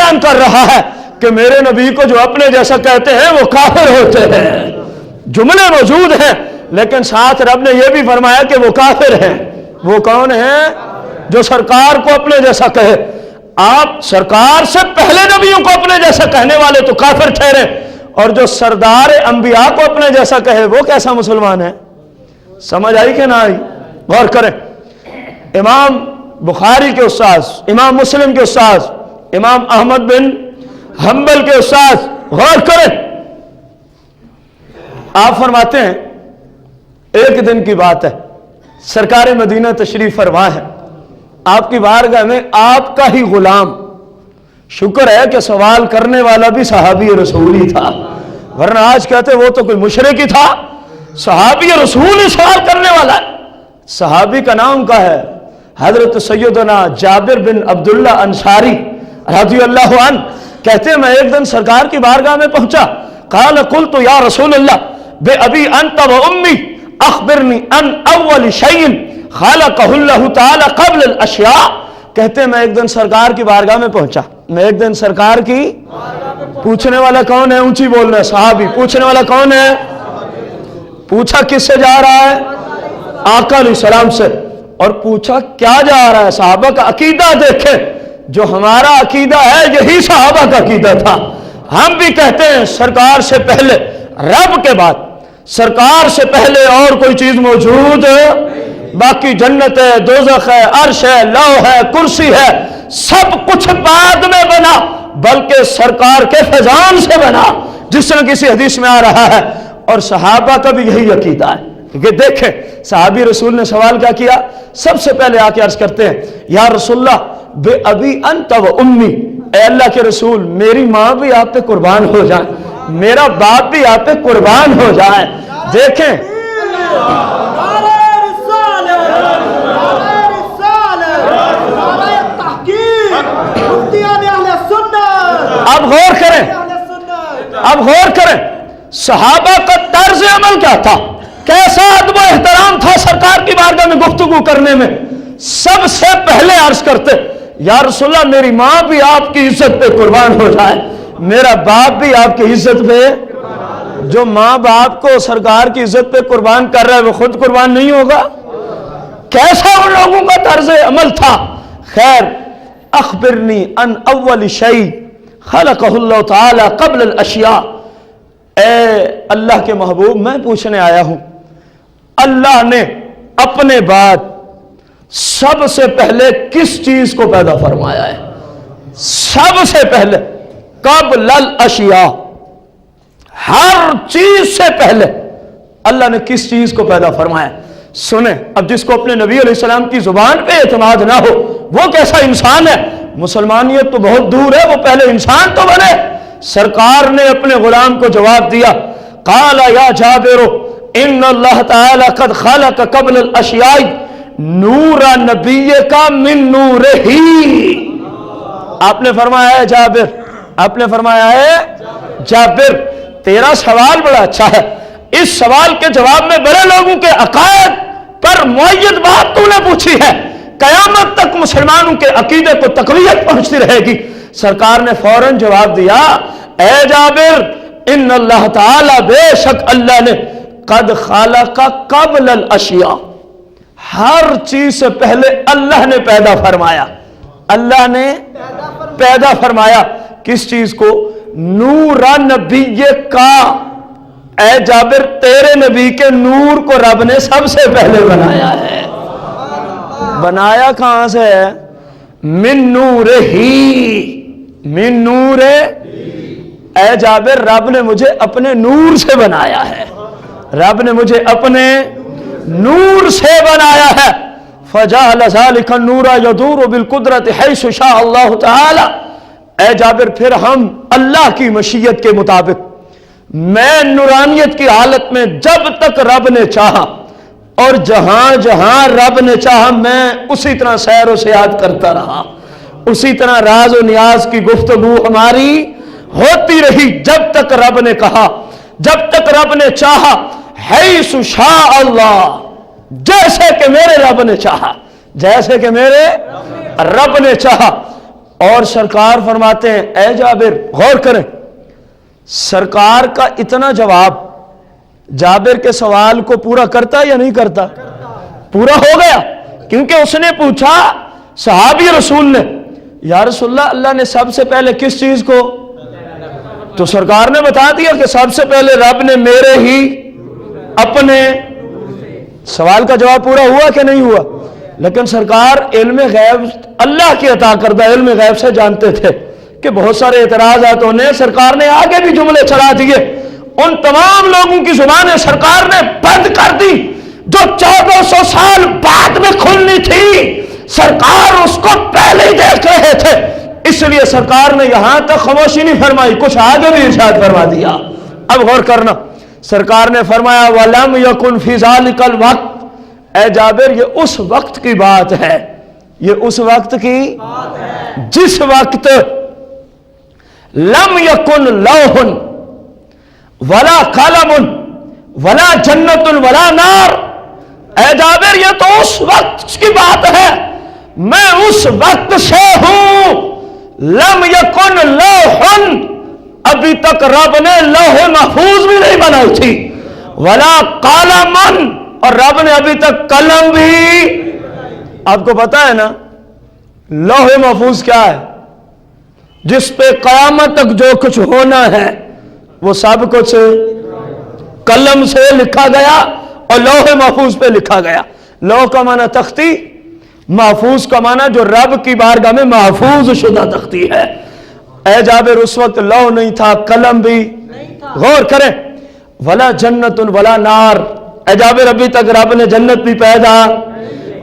बयान कर रहा है कि मेरे नबी को जो अपने जैसा कहते हैं वो काफिर होते हैं। जुमले मौजूद हैं, लेकिन साथ रब ने यह भी फरमाया कि वो काफिर हैं। वो कौन है? जो सरकार को अपने जैसा कहे। आप सरकार से पहले नबियों को अपने जैसा कहने वाले तो काफिर ठहरे, और जो सरदार अंबिया को अपने जैसा कहे वो कैसा मुसलमान है? समझ आई कि ना आई? गौर करें। इमाम बुखारी के उस्ताद, इमाम मुस्लिम के उस्ताद, इमाम अहमद बिन हम्बल के उस्ताद, गौर करें। आप फरमाते हैं एक दिन की बात है, सरकार मदीना तशरीफ फरमा है, आपकी बारगाह में आपका ही गुलाम, शुक्र है कि सवाल करने वाला भी सहाबी रसूल ही था, वरना आज कहते वो तो कोई मुशरिक ही था। सहाबी रसूल ही सवाल करने वाला है। सहाबी का नाम का है हजरत सैयदना जाबिर बिन अब्दुल्ला अंसारी रज़ियल्लाहु अन्हु। कहते हैं मैं एक दिन सरकार की बारगाह में पहुंचा, क़ाल क़ुल्तु या रसूल अल्लाह बे अबी अंत व उम्मी अख़बिरनी अन अव्वल शैइन ख़लक़हुल्लाहु तआला क़ब्ल अल अशिया। कहते हैं मैं एक दिन सरकार की बारगाह में पहुंचा, मैं एक दिन सरकार की, पूछने वाला कौन है? ऊंची बोलना, सहाबी। पूछने वाला कौन है? पूछा किससे जा रहा है? आका अलैहिस्सलाम से। और पूछा क्या जा रहा है? सहाबा का अकीदा देखें, जो हमारा अकीदा है यही सहाबा का अकीदा था। हम भी कहते हैं सरकार से पहले, रब के बाद सरकार से पहले और कोई चीज मौजूद है? बाकी जन्नत है, दोज़ख है, अर्श है, लौह है, कुर्सी है, सब कुछ बाद में बना, बल्कि सरकार के फैजान से बना, जिस तरह किसी हदीस में आ रहा है। और सहाबा का भी यही अकीदा है। क्योंकि देखें सहाबी रसूल ने सवाल क्या किया? सबसे पहले आके अर्ज करते हैं या रसूलल्लाह बे अबी अंत व उम्मी, ए अल्लाह के रसूल मेरी माँ भी आप पे कुर्बान हो जाए, मेरा बाप भी आप पे कुर्बान हो जाए। देखें अब गौर करें, अब गौर करें सहाबा का तर्ज अमल क्या था, कैसा अदब एहतराम था सरकार की बारगाह में गुफ्तगू करने में। सबसे पहले अर्ज करते या रसूलल्लाह मेरी माँ भी आपकी इज्जत पे कुर्बान हो जाए, मेरा बाप भी आपकी इज्जत पे। जो माँ बाप को सरकार की इज्जत पे कुर्बान कर रहा है वो खुद कुर्बान नहीं होगा? कैसा उन लोगों का तर्ज अमल था। खैर अखबिरनी अन अव्वल शै खलक़हुल्लाहु तआला क़ब्ल अल अशिया। ए अल्लाह के महबूब मैं पूछने आया हूं, अल्लाह ने अपने बाद सबसे पहले किस चीज को पैदा फरमाया है? सबसे पहले क़ब्ल अल अशिया, हर चीज से पहले अल्लाह ने किस चीज को पैदा फरमाया? सुने, अब जिसको अपने नबी अलैहिस्सलाम की जुबान पे एतमाद ना हो वो कैसा इंसान है? मुसलमानियत तो बहुत दूर है, वो पहले इंसान तो बने। सरकार ने अपने गुलाम को जवाब दिया, काला या जाबिरो इन्नल्लाह ताला कद खलक क़ब्ल अल अशियाई नूरा नबिय्य का मिन नूरिही। आपने फरमाया है जाबिर, आपने फरमाया है जाबिर तेरा सवाल बड़ा अच्छा है, इस सवाल के जवाब में बड़े लोगों के अकायद पर मुअय्यद बात तूने पूछी है, कयामत तक मुसलमानों के अकीदे को तक़वियत पहुंचती रहेगी। सरकार ने फौरन जवाब दिया, ए जाबिर इन्नल्लाह ताला बेशक अल्लाह ने कद खलक़ क़ब्ल अल अशिया, हर चीज से पहले अल्लाह ने पैदा फरमाया। अल्लाह ने पैदा फरमाया किस चीज को? नूरा नबिय्य का। ए जाबिर तेरे नबी के नूर को रब ने सबसे पहले बनाया है। बनाया कहां से है? मिन नूरिही, मिन नूरे। ए जाबिर रब ने मुझे अपने नूर से बनाया है, रब ने मुझे अपने नूर से बनाया है। फजअल ज़ालिका नूरा यदूरु बिल कुदरति हैसु शा अल्लाह ताला। ए जाबिर फिर हम अल्लाह की मशीयत के मुताबिक मैं नूरानियत की हालत में जब तक रब ने चाहा और जहां जहां रब ने चाहा मैं उसी तरह सैर व सियाहत करता रहा, उसी तरह राज व नियाज की गुफ्तगू हमारी होती रही जब तक रब ने कहा, जब तक रब ने चाहा। हैसु शा अल्लाह, जैसे कि मेरे रब ने चाहा, जैसे कि मेरे रब ने चाहा। اور سرکار فرماتے ہیں اے جابر غور کریں، سرکار کا اتنا جواب جابر کے سوال کو پورا کرتا یا نہیں کرتا؟ پورا ہو گیا، کیونکہ اس نے پوچھا صحابی رسول نے یا رسول اللہ اللہ نے سب سے پہلے کس چیز کو، تو سرکار نے بتا دیا کہ سب سے پہلے رب نے میرے ہی اپنے، سوال کا جواب پورا ہوا کہ نہیں ہوا؟ لیکن سرکار علم غیب اللہ کی عطا کردہ علم غیب سے جانتے تھے کہ بہت سارے اعتراضات ہونے، سرکار نے آگے بھی جملے چلا دیے، ان تمام لوگوں کی زبانیں سرکار نے بند کر دی جو 1400 سال بعد میں کھلنی تھی، سرکار اس کو پہلے ہی دیکھ رہے تھے، اس لیے سرکار نے یہاں تک خاموشی نہیں فرمائی، کچھ آگے بھی ارشاد فرما دیا۔ اب غور کرنا، سرکار نے فرمایا وَلَمْ يَكُنْ فِي ذَلِكَ الْوَقْتِ، اے جابر یہ اس وقت کی بات ہے، یہ اس وقت کی جس وقت لم یکن لوح ولا قلم ولا جنت ولا نار، اے جابر یہ تو اس وقت کی بات ہے، میں اس وقت سے ہوں، لم یکن لوح، ابھی تک رب نے لوح محفوظ بھی نہیں بنائی تھی، ولا قلم، اور رب نے ابھی تک قلم بھی، آپ کو پتا ہے نا لوح محفوظ کیا ہے؟ جس پہ قیامت تک جو کچھ ہونا ہے وہ سب کچھ قلم سے لکھا گیا اور لوح محفوظ پہ لکھا گیا۔ لوح کا معنی تختی، محفوظ کا معنی جو رب کی بارگاہ میں محفوظ شدہ تختی ہے۔ اے جابر اس وقت لوح نہیں تھا، قلم بھی، غور کریں، ولا جنت ولا نار، اے جابر ابھی تک رب نے جنت بھی پیدا،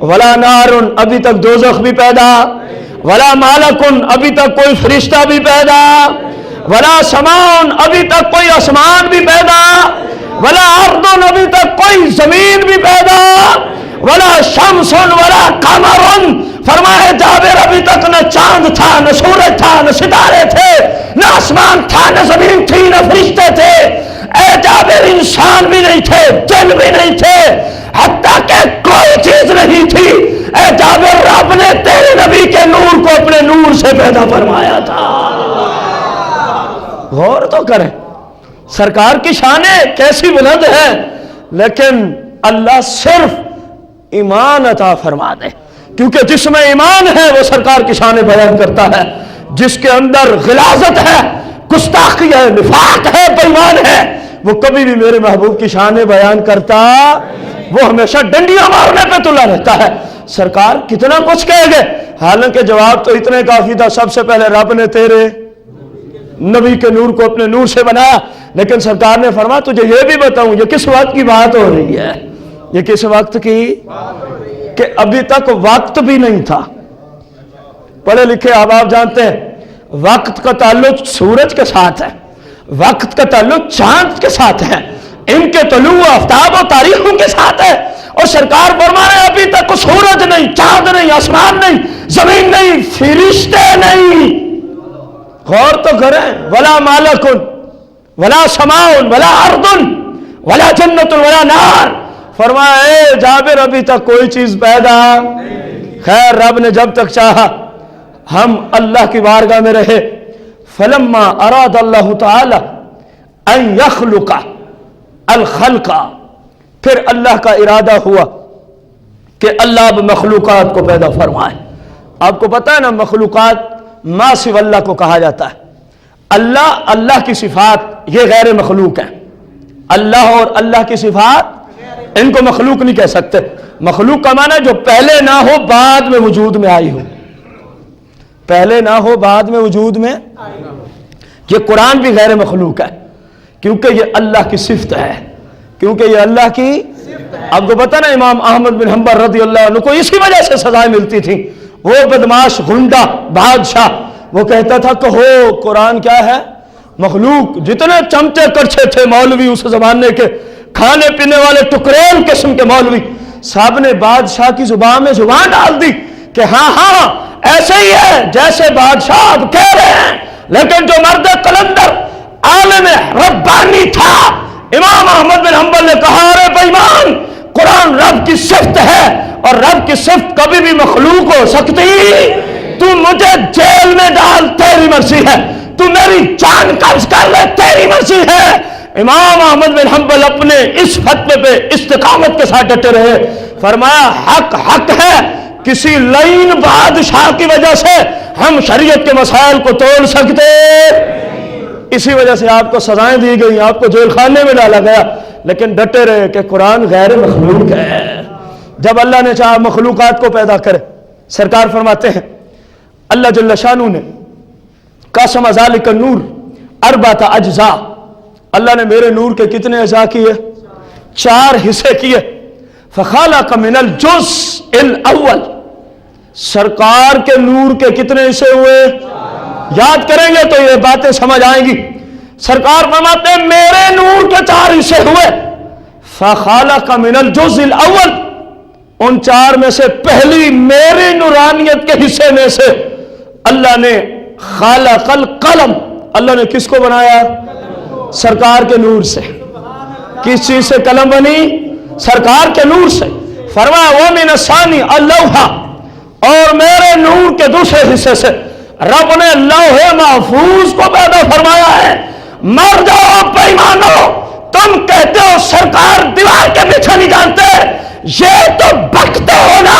ولا نار ابھی تک دوزخ بھی پیدا، ولا مالکن ابھی تک کوئی فرشتہ بھی پیدا، ولا سماؤن ابھی تک کوئی آسمان بھی پیدا، ولا ارض ابھی تک کوئی زمین بھی پیدا، ولا شمس ولا قمر، فرمایا جابر ابھی تک نہ چاند تھا، نہ سورج تھا، نہ ستارے تھے، نہ آسمان تھا، نہ زمین تھی، نہ فرشتے تھے، اے جابر انسان بھی نہیں تھے، جن بھی نہیں تھے، حتیٰ کہ کوئی چیز نہیں تھی، اے جابر رب نے تیرے نبی کے نور کو اپنے نور سے پیدا فرمایا تھا۔ غور تو کریں، سرکار کی شانیں کیسی بلند ہے، لیکن اللہ صرف ایمان عطا فرما دے، کیونکہ جس میں ایمان ہے وہ سرکار کی شانیں بیان کرتا ہے، جس کے اندر غلاظت ہے، گستاخی ہے، نفاق ہے، بے ایمان ہے، وہ کبھی بھی میرے محبوب کی شانیں بیان کرتا، وہ ہمیشہ ڈنڈیاں مارنے پہ تلا رہتا ہے۔ سرکار کتنا کچھ کہے گے، حالانکہ جواب تو اتنے کافی تھا، سب سے پہلے رب نے تیرے نبی کے نور کو اپنے نور سے بنایا، لیکن سرکار نے فرمایا تجھے یہ بھی بتاؤں یہ کس وقت کی بات ہو رہی ہے، یہ کس وقت کی، کہ ابھی تک وقت بھی نہیں تھا۔ پڑھے لکھے آپ جانتے ہیں وقت کا تعلق سورج کے ساتھ ہے، وقت کا تعلق چاند کے ساتھ ہے، ان کے طلوع آفتاب و تاریخوں کے ساتھ ہے، اور سرکار فرما رہے ابھی تک سورج نہیں، چاند نہیں، آسمان نہیں، زمین نہیں، فرشتے نہیں۔ غور تو کریں، ولا مالکن ولا سماؤن ولا ارض ولا جنت ولا نار، فرمایا اے جابر ابھی تک کوئی چیز پیدا، خیر رب نے جب تک چاہا ہم اللہ کی بارگاہ میں رہے، فلما اراد اللہ تعالی ان یخلق الخلق، پھر اللہ کا ارادہ ہوا کہ اللہ اب مخلوقات کو پیدا فرمائے۔ آپ کو پتہ ہے نا مخلوقات ما سوى اللہ کو کہا جاتا ہے، اللہ کی صفات یہ غیر مخلوق ہیں، اللہ اور اللہ کی صفات ان کو مخلوق نہیں کہہ سکتے۔ مخلوق کا معنی جو پہلے نہ ہو بعد میں وجود میں آئی ہو، پہلے نہ ہو بعد میں وجود میں، یہ قرآن بھی غیر مخلوق ہے کیونکہ یہ اللہ کی صفت ہے، کیونکہ یہ اللہ کی، آپ کو پتہ نا امام احمد بن حنبل رضی اللہ عنہ کو اسی وجہ سے سزائیں ملتی تھیں، وہ بدماش غنڈہ بادشاہ، وہ کہتا تھا کہ ہو قرآن کیا ہے، مخلوق۔ جتنے چمچے کرچھے تھے مولوی اس زمانے کے، کھانے پینے والے ٹکریل قسم کے مولوی، صاحب نے بادشاہ کی زبان میں زبان ڈال دی کہ ہاں ہاں ایسے ہی ہے جیسے بادشاہ اب کہہ رہے ہیں، لیکن جو مرد قلندر عالم ربانی تھا امام احمد بن حنبل نے کہا ارے بے ایمان، قرآن رب کی صفت ہے اور رب کی صفت کبھی بھی مخلوق ہو سکتی، तू मुझे जेल में डाल, तेरी मर्जी है, तू मेरी जान कब्ज कर ले, तेरी मर्जी है। इमाम अहमद बिन हंबल अपने इस फतवे पे इस्तिकामत के साथ डटे रहे। फरमाया हक हक है, किसी लईन बादशाह की वजह से हम शरीयत के मसाइल को तोड़ सकते, इसी वजह से आपको सजाएं दी गई, आपको जेल खाने में डाला गया, लेकिन डटे रहे कि कुरान गैर मखलूक है। जब अल्लाह ने चाहा मखलूकात को पैदा करे, सरकार फरमाते हैं अल्लाह जल्ल शानू ने कसम ज़ालिक नूर अरबाता अज्जा, अल्लाह ने मेरे नूर के कितने अज़ा किए? 4 हिस्से किए। फ़ख़लक़ मिनल जुज़्इल अव्वल, सरकार के नूर के कितने हिस्से हुए? याद करेंगे तो ये बातें समझ आएंगी। सरकार फरमाते हैं मेरे नूर के 4 हिस्से हुए। फ़ख़लक़ मिनल जुज़्इल अव्वल, उन 4 में से पहली मेरी नूरानियत के हिस्से में से अल्लाह ने ख़लक़ल कलम, अल्लाह ने किसको बनाया? सरकार के नूर से। किस चीज से कलम बनी? सरकार के नूर से। फरमाया वो मिन सानी अल्लाहा, और मेरे नूर के दूसरे हिस्से से रब ने लौहे महफूज को पैदा फरमाया है। मर जाओ बेईमानो, तुम कहते हो सरकार दीवार के पीछे नहीं जानते, ये तो बकते हो ना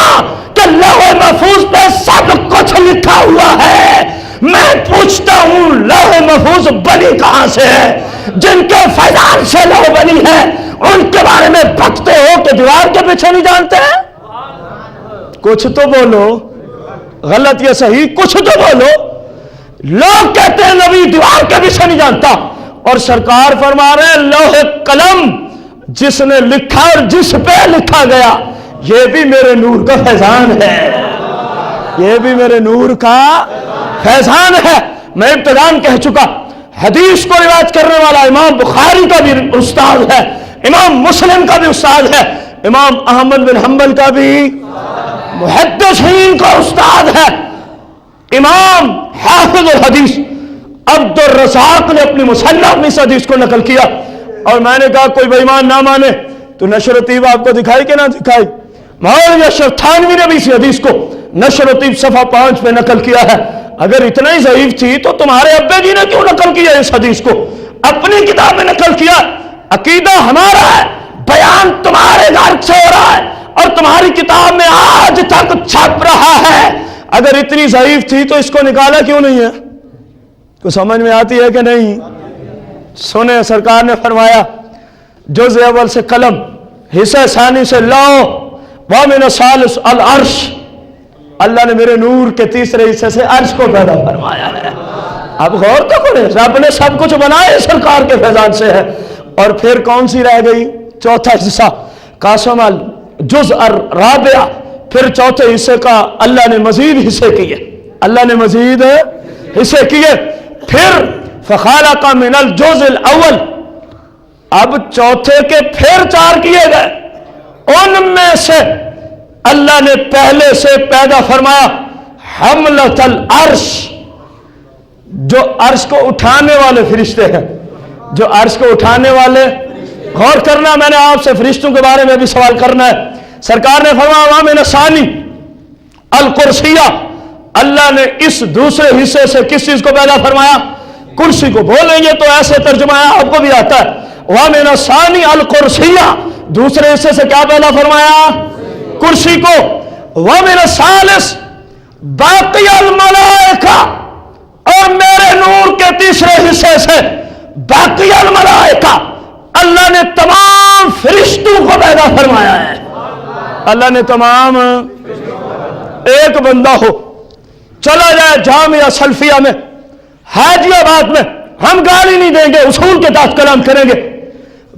कि लौहे महफूज पे सब कुछ लिखा हुआ है। मैं पूछता हूं लौहे महफूज बनी कहां से है? जिनके फैजान से लौह बनी है उनके बारे में बकते हो कि दीवार के पीछे नहीं जानते? कुछ तो बोलो, गलत या सही कुछ तो बोलो। लोग कहते हैं नबी दीवार के पीछे नहीं जानता, और सरकार फरमा रहे हैं लौहे कलम जिसने लिखा और जिस पे लिखा गया ये भी मेरे नूर का फैजान है, ये भी मेरे नूर का फैजान है। मैं इब्तिदान कह चुका, हदीस को रिवायत करने वाला इमाम बुखारी का भी उस्ताद है, इमाम मुस्लिम का भी उस्ताद है, इमाम अहमद बिन हंबल का भी मुहद्दिसीन का उस्ताद है, इमाम हाफिज़ुल हदीस अब्दुर रज़ाक ने अपनी मुसन्नफ़ में इस हदीस को नकल किया। और मैंने कहा कोई बेईमान ना माने तो नशर तीब आपको दिखाई कि ना दिखाई? मौलाना अशरफ थानवी ने भी इस हदीस को नशर तीब सफ़ा 5 पे नकल किया है। अगर इतना ही ज़ईफ थी तो तुम्हारे अब्बे जी ने क्यों नकल किया इस हदीस को? अपनी किताब में नकल किया। अकीदा हमारा है, बयान तुम्हारे घर से हो रहा है और तुम्हारी किताब में आज तक छप रहा है। अगर इतनी ज़ईफ थी तो इसको निकाला क्यों नहीं है? तो समझ में आती है कि नहीं? सुने, सरकार ने फरमाया जुज़ अव्वल से कलम, हिस्सा सानी से लौ, व मिन सालिस अल अर्श, अल्लाह ने मेरे नूर के तीसरे हिस्से से अर्श को पैदा फरमाया है। अब गौर तो करें, रब ने सब कुछ बनाया सरकार के फैजान से है। और फिर कौन सी रह गई? चौथा हिस्सा कासम अल जुज़ अर राबिया, फिर चौथे हिस्से का अल्लाह ने मजीद हिस्से किए, अल्लाह ने मजीद हिस्से किए। फिर फ़ख़लक़ मिनल जुज़्इल अव्वल, अब चौथे के फिर 4 किए गए। उनमें से अल्लाह ने पहले से पैदा फरमाया हमलतल अर्श, जो अर्श को उठाने वाले फरिश्ते हैं, जो अर्श को उठाने वाले। गौर करना, मैंने आपसे फरिश्तों के बारे में भी सवाल करना है। सरकार ने फरमाया मिन सानी अल कुर्सिया, अल्लाह ने इस दूसरे हिस्से से किस चीज को पैदा फरमाया? कुर्सी को। बोलेंगे तो ऐसे तर्जुमा आपको भी आता है, वह मिन सानी अल कुर्सिया, दूसरे हिस्से से क्या पैदा फरमाया? कुर्सी को। वह मिन सालिस बाकी अल मलाइका, और मेरे नूर के तीसरे हिस्से से बाकी अल मलाइका, अल्लाह ने तमाम फरिश्तों को पैदा फरमाया है। अल्लाह ने तमाम, एक बंदा हो चला जाए जामिया सल्फिया में, हाजियाबाद में, हम गाली नहीं देंगे, उसूल के तहत कलाम करेंगे,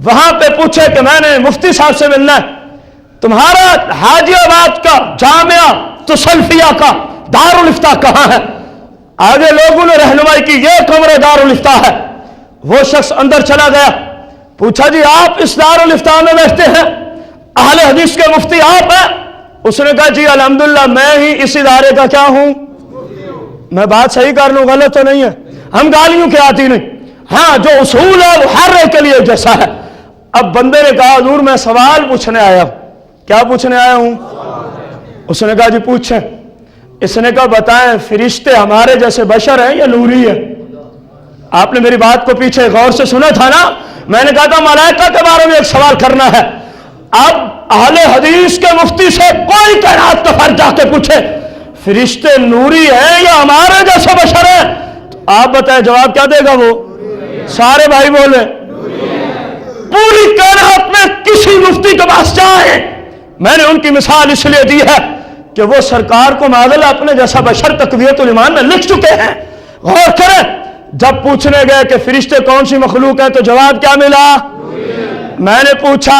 वहां पे पूछे कि मैंने मुफ्ती साहब से मिलना है, तुम्हारा हाजियाबाद का जामिया तो सल्फिया का दारुल इफ्ता कहां है? आगे लोगों ने रहनुमाई की, ये कमरा दारुल इफ्ता है। वो शख्स अंदर चला गया, पूछा जी आप इस दारुल इफ्ता में बैठते हैं, अहले हदीस के मुफ्ती आप हैं? उसने कहा जी अल्हम्दुलिल्लाह मैं ही इस इदारे का क्या हूं। मैं बात सही कर लूं, गलत तो नहीं है, हम गालियों के आती नहीं। हाँ, जो उसूल है वो हर एक के लिए जैसा है। अब बंदे ने कहा हजूर मैं सवाल पूछने आया हूं। क्या पूछने आया हूं? उसने कहा जी पूछें। इसने कहा बताएं फरिश्ते हमारे जैसे बशर हैं या नूरी है? आपने मेरी बात को पीछे गौर से सुना था ना, मैंने कहा था मलाइका के बारे में एक सवाल करना है। अब अहले हदीस के मुफ्ती से कोई कायनात का फर्ज जाके पूछे फरिश्ते नूरी हैं या हमारे जैसे बशर हैं, तो आप बताएं जवाब क्या देगा वो? सारे भाई बोले पूरी कायनात में किसी मुफ्ती के पास जाए, मैंने उनकी मिसाल इसलिए दी है कि वो सरकार को मादला अपने जैसा बशर तकवीयतुल ईमान में लिख चुके हैं। गौर करें, जब पूछने गए कि फरिश्ते कौन सी मखलूक है तो जवाब क्या मिला? मैंने पूछा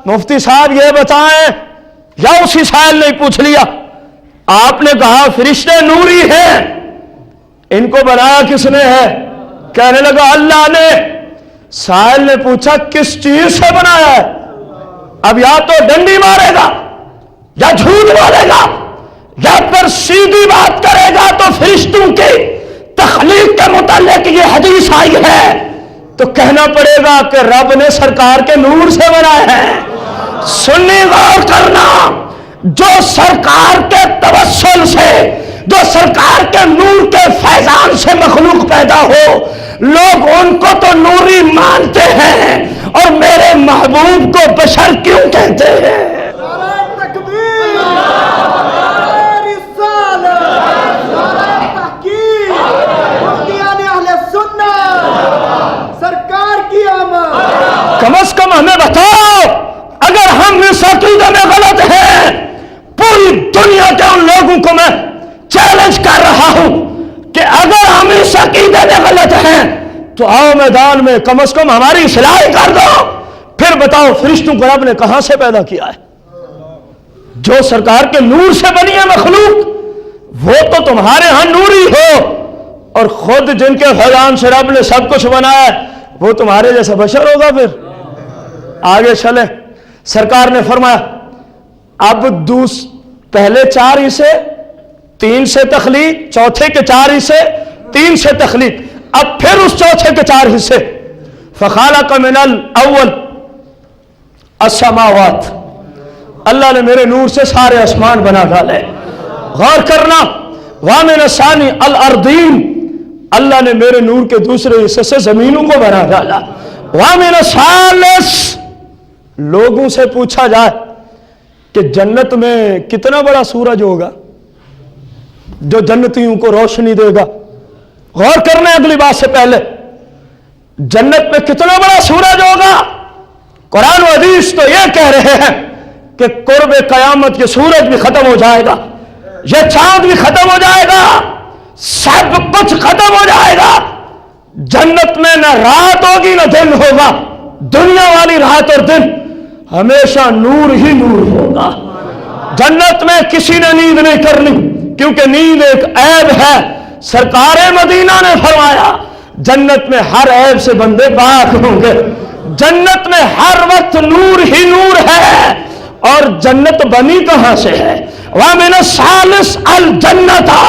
मुफ्ती साहब ये बताएं, या उसी साहिल ने पूछ लिया, आपने कहा फरिश्ते नूरी हैं, इनको बनाया किसने है? कहने लगा अल्लाह ने। साहिल ने पूछा किस चीज से बनाया है? अब या तो डंडी मारेगा या झूठ बोलेगा या फिर सीधी बात करेगा तो फरिश्तों की तखलीक के मुतालिक ये हदीस आई है तो कहना पड़ेगा कि रब ने सरकार के नूर से बनाया है। सुन्नी गौर करना, जो सरकार के तवस्सुल से, जो सरकार के नूर के फैजान से मखलूक पैदा हो, लोग उनको तो नूरी मानते हैं और मेरे महबूब को बशर क्यों कहते हैं? कम से कम हमें बताओ, अगर हम इस अकीदे में गलत हैं, पूरी दुनिया के उन लोगों को मैं चैलेंज कर रहा हूं कि अगर हम इस अकीदे में गलत हैं तो आओ मैदान में कम से कम हमारी इस्लाह कर दो, फिर बताओ फरिश्तों को रब ने कहां से पैदा किया है? जो सरकार के नूर से बनी है मखलूक, वो तो तुम्हारे यहां नूरी हो, और खुद जिनके फैजान से रब ने सब कुछ बनाया वो तुम्हारे जैसा बशर होगा। फिर आगे चले, सरकार ने फरमाया अब पहले 4 हिस्से, 3 से तखलीक, चौथे के 4 हिस्से, 3 से तखलीक, अब फिर उस चौथे के 4 हिस्से। फखालक मिनल अव्वल अस्समावात, अल्लाह ने मेरे नूर से सारे आसमान बना डाले। गौर करना, वामिन सानी अल अर्दीन, अल्लाह ने मेरे नूर के दूसरे हिस्से से जमीनों को बना डाला। वामिन सालिस, लोगों से पूछा जाए कि जन्नत में कितना बड़ा सूरज होगा जो जन्नतियों को रोशनी देगा। गौर करना है अगली बात से पहले, जन्नत में कितना बड़ा सूरज होगा। कुरान और हदीस तो यह कह रहे हैं कि कुर्ब कयामत ये सूरज भी खत्म हो जाएगा, ये चांद भी खत्म हो जाएगा, सब कुछ खत्म हो जाएगा। जन्नत में न रात होगी न दिन होगा, दुनिया वाली रात और दिन हमेशा नूर ही नूर होगा। जन्नत में किसी ने नींद नहीं करनी, क्योंकि नींद एक ऐब है। सरकार मदीना ने फरमाया जन्नत में हर ऐब से बंदे पाक होंगे। जन्नत में हर वक्त नूर ही नूर है। और जन्नत बनी कहां से है? वह मैंने सालिस अल जन्नता,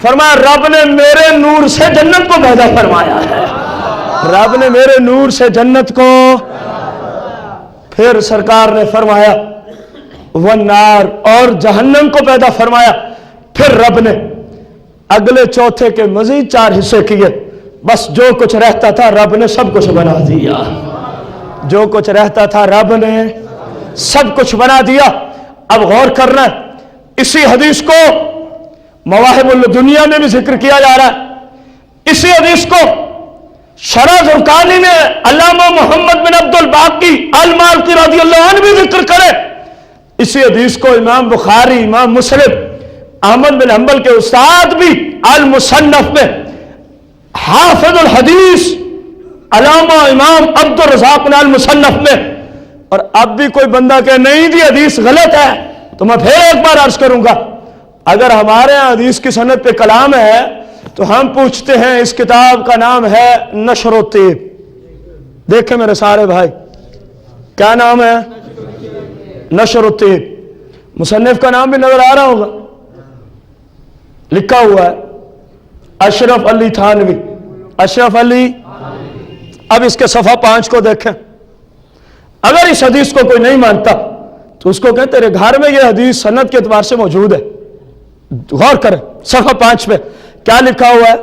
फरमाया रब ने मेरे नूर से जन्नत को पैदा फरमाया है। रब ने मेरे नूर से जन्नत को। फिर सरकार ने फरमाया वह नार, और जहन्नम को पैदा फरमाया। फिर रब ने अगले चौथे के मजीद 4 हिस्से किए। बस जो कुछ रहता था रब ने सब कुछ बना दिया। जो कुछ रहता था रब ने सब कुछ बना दिया। अब गौर करना, इसी हदीस को मवाहिबुल दुनिया में भी जिक्र किया जा रहा है। इसी हदीस को शरह ज़ुरकानी में अल्लामा मोहम्मद बिन अब्दुल बाकी अल मालकी रज़ियल्लाहु अन्हु भी जिक्र करे। इसी हदीस को इमाम बुखारी, इमाम मुस्लिम, अहमद बिन हंबल के उस्ताद भी अल मुसन्नफ में, हाफिजुल हदीस अल्लामा इमाम अब्दुल रज़ाक ने अल मुसन्नफ में। और अब भी कोई बंदा कहे नहीं जी हदीस गलत है, तो मैं फिर एक बार अर्ज करूंगा, अगर हमारे यहाँ हदीस की सनद पे कलाम है तो हम पूछते हैं इस किताब का नाम है नशर-ओ-तैब। देखें मेरे सारे भाई, क्या नाम है? नशर-ओ-तैब। मुसन्निफ का नाम भी नजर आ रहा होगा, लिखा हुआ है अशरफ अली थानवी, अशरफ अली। अब इसके सफा 5 को देखें। अगर इस हदीस को कोई नहीं मानता तो उसको कहें तेरे घर में यह हदीस सनद के एतबार से मौजूद है। गौर करें, صفحہ 5 پہ کیا لکھا ہوا ہے؟